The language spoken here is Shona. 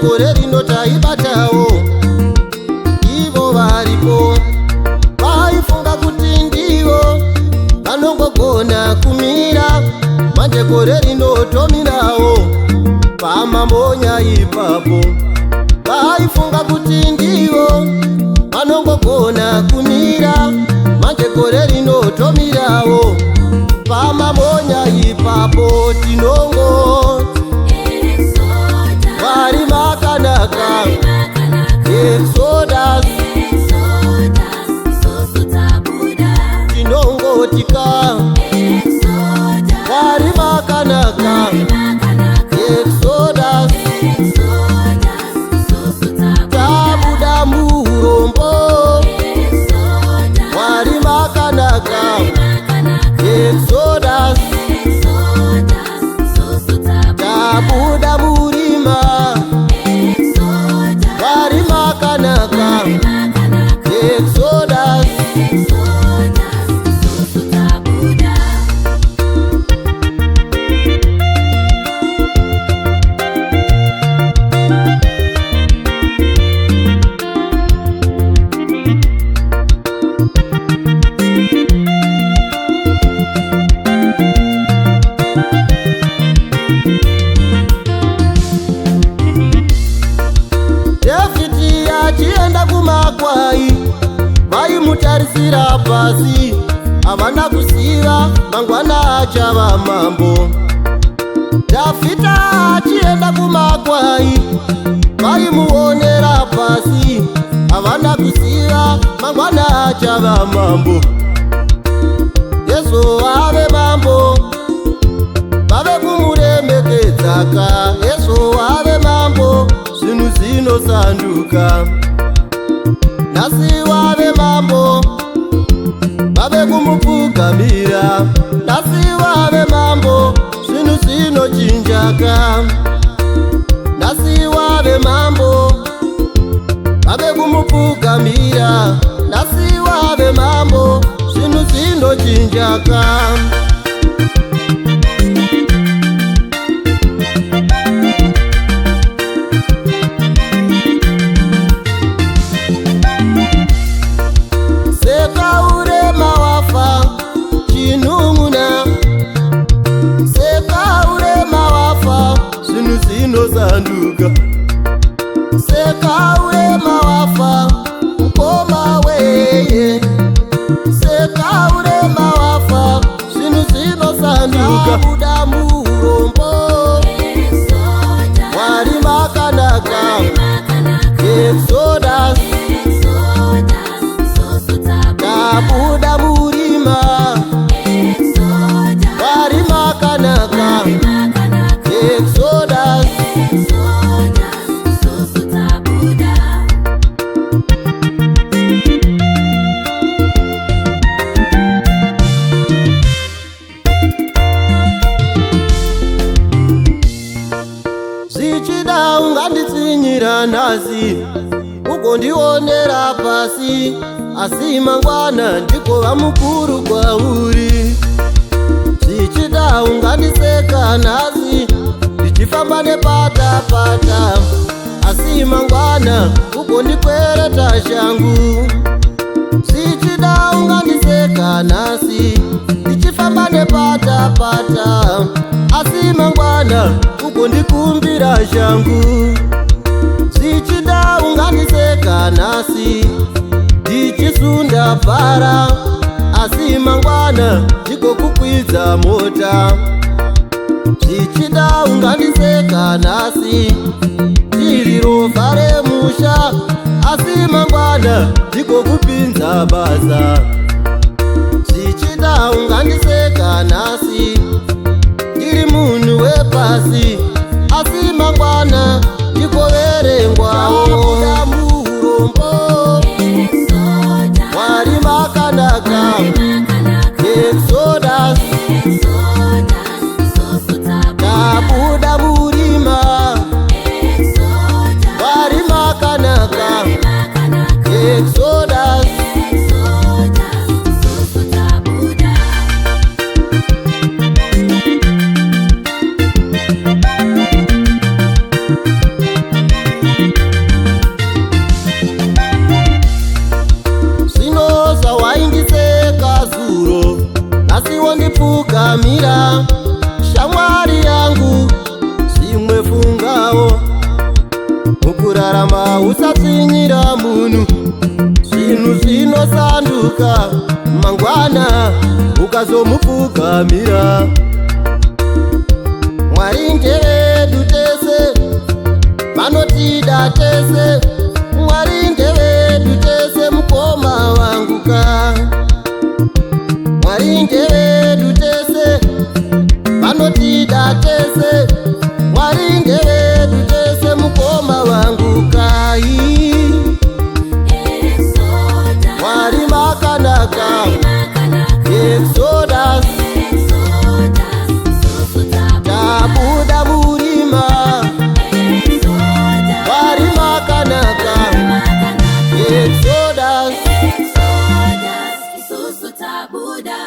gore rino taibatawo. Ivo varipo vaifunga kuti ndivo vanongogona kumira, manje gore rino tomirawo pamambonya ipapo. Vaifunga kuti ndivo vanongogona kumira, manje gore rino tomirawo pamambonya ipapo. Tinongoti Mwari makanaka, Exodus, tinongotika Mwari makanaka, Exodus, tabuda muurombo. Mwari makanaka, Exodus, tabuda murima. Mwari makanaka, Exodus. David achienda kumakwai, vaimutarisira pasi, havana kusiva mangwana achava mambo. David achienda kumakwai, vaimuonera pasi, havana kusiva mangwana achava mambo. Yesu ave mambo, vave kumuremekedzaka. Yesu ave mambo, zvinhu zvinosanduka. Nhasi wave mambo, vave kumupfugamira. Nhasi wave mambo, zvinhu zvinochinjaka. Nhasi wave mambo, vave kumupfugamira. Nhasi wave mambo, zvinhu zvinochinjaka. Sekaurema wafa chinun'una, sekaurema wafa zvinhu zvinosanduka. Sekaurema wafa ukoma weye, sekaurema wafa zvinhu zvinosanduka. Tabuda muurombo, Mwari makanaka, Exodus, tabuda murima. Mwari makanaka, Exodus. Zvichida unganditsinyira nhasi ugondionera pasi, asi mangwana ndikova mukuru kwauri. Zvichida ungandiseka nhasi ndichifamba nepatapata, asi mangwana ugondikwereta shangu. Zvichida ungandiseka nhasi ndichifamba nepatapata, asi mangwana ugondikumbira shangu. Zvichida ungandiseka nhasi ndichisunda bhara, asi mangwana ndigokukwidza mota. Zvichida ungandiseka nhasi ndiri rovha remusha, asi mangwana ndigokupinza basa. Zvichida ungandiseka nhasi ndiri munhu wepasi, asi mangwana ndigoverengwawo. Tabuda muurombo, Mwari makanaka, Exodus, tabuda murima. Mwari makanaka, Exodus. kurarama usatsinyira munhu, zvinhu zvinosanduka mangwana ukazomupfugamira. Mwari ndevedu tese, vanotida tese. Mwari ndevedu tese, mukoma wangu ka. Mwari ndevedu tese, vanotida tese. Mwari ndevedu tese, mukoma wangu kai. Mwari makanaka, Exodus, tabuda murima. Mwari makanaka, Exodus, Isusu tabuda.